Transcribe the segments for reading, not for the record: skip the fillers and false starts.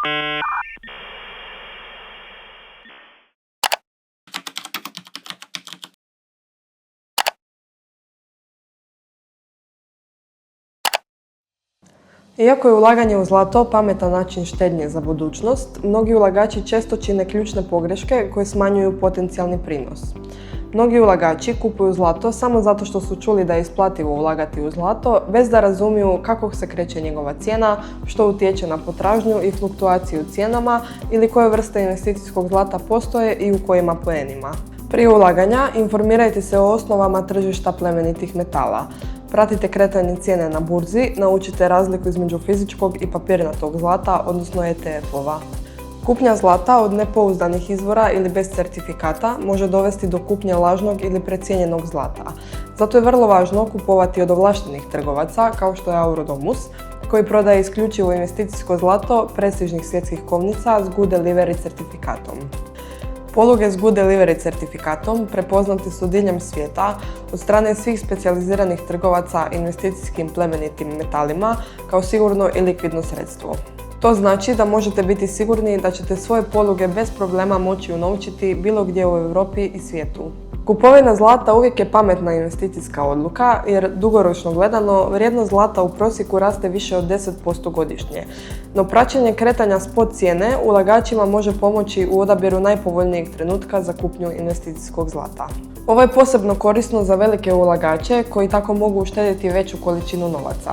Iako je ulaganje u zlato pametan način štednje za budućnost, mnogi ulagači često čine ključne pogreške koje smanjuju potencijalni prinos. Mnogi ulagači kupuju zlato samo zato što su čuli da je isplativo ulagati u zlato, bez da razumiju kako se kreće njegova cijena, što utječe na potražnju i fluktuaciju cijenama ili koje vrste investicijskog zlata postoje i u kojim apoenima. Prije ulaganja informirajte se o osnovama tržišta plemenitih metala. Pratite kretanje cijene na burzi, naučite razliku između fizičkog i papirnatog zlata, odnosno ETF-ova. Kupnja zlata od nepouzdanih izvora ili bez certifikata može dovesti do kupnje lažnog ili precijenjenog zlata. Zato je vrlo važno kupovati od ovlaštenih trgovaca, kao što je Aurodomus, koji prodaje isključivo investicijsko zlato prestižnih svjetskih kovnica s Good Delivery certifikatom. Poluge s Good Delivery certifikatom prepoznate su diljem svijeta od strane svih specijaliziranih trgovaca investicijskim plemenitim metalima kao sigurno i likvidno sredstvo. To znači da možete biti sigurni da ćete svoje poluge bez problema moći unovčiti bilo gdje u Europi i svijetu. Kupovina zlata uvijek je pametna investicijska odluka jer dugoročno gledano vrijednost zlata u prosjeku raste više od 10% godišnje. No praćenje kretanja spot cijene ulagačima može pomoći u odabiru najpovoljnijeg trenutka za kupnju investicijskog zlata. Ovo je posebno korisno za velike ulagače koji tako mogu uštedjeti veću količinu novaca.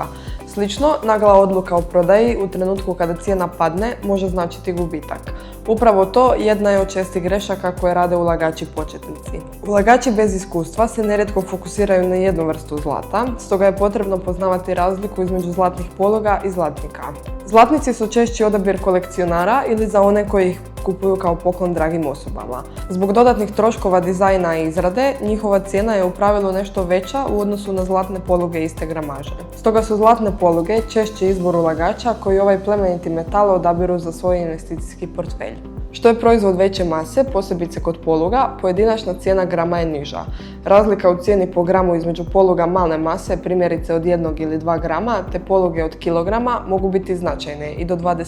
Slično, nagla odluka o prodaji u trenutku kada cijena padne može značiti gubitak. Upravo to jedna je od čestih grešaka koje rade ulagači početnici. Ulagači bez iskustva se nerijetko fokusiraju na jednu vrstu zlata, stoga je potrebno poznavati razliku između zlatnih poluga i zlatnika. Zlatnici su češći odabir kolekcionara ili za one koji ih kupuju kao poklon dragim osobama. Zbog dodatnih troškova dizajna i izrade, njihova cijena je u pravilu nešto veća u odnosu na zlatne poluge iste gramaže. Stoga su zlatne poluge češći izbor ulagača koji ovaj plemeniti metal odabiru za svoj investicijski portfelj. Što je proizvod veće mase, posebice kod poluga, pojedinačna cijena grama je niža. Razlika u cijeni po gramu između poluga male mase, primjerice od 1 ili 2 grama, te poluge od kilograma mogu biti značajne i do 20%.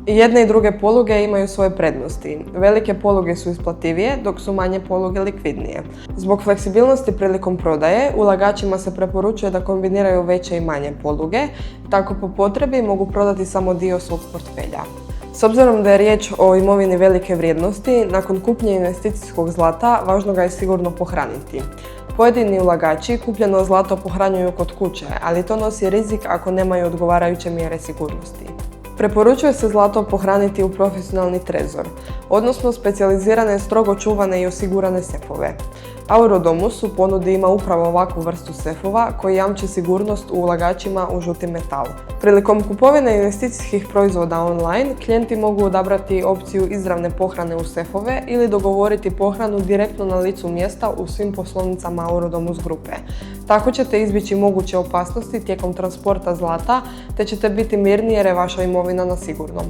I jedne i druge poluge imaju svoje prednosti. Velike poluge su isplativije, dok su manje poluge likvidnije. Zbog fleksibilnosti prilikom prodaje, ulagačima se preporučuje da kombiniraju veće i manje poluge, tako po potrebi mogu prodati samo dio svog portfelja. S obzirom da je riječ o imovini velike vrijednosti, nakon kupnje investicijskog zlata važno ga je sigurno pohraniti. Pojedini ulagači kupljeno zlato pohranjuju kod kuće, ali to nosi rizik ako nemaju odgovarajuće mjere sigurnosti. Preporučuje se zlato pohraniti u profesionalni trezor, odnosno specijalizirane, strogo čuvane i osigurane sefove. Aurodomus u ponudi ima upravo ovakvu vrstu sefova koji jamči sigurnost u ulagačima u žuti metal. Prilikom kupovine investicijskih proizvoda online, klijenti mogu odabrati opciju izravne pohrane u sefove ili dogovoriti pohranu direktno na licu mjesta u svim poslovnicama Aurodomus grupe. Tako ćete izbjeći moguće opasnosti tijekom transporta zlata, te ćete biti mirni jer je vaša imovina na sigurnom.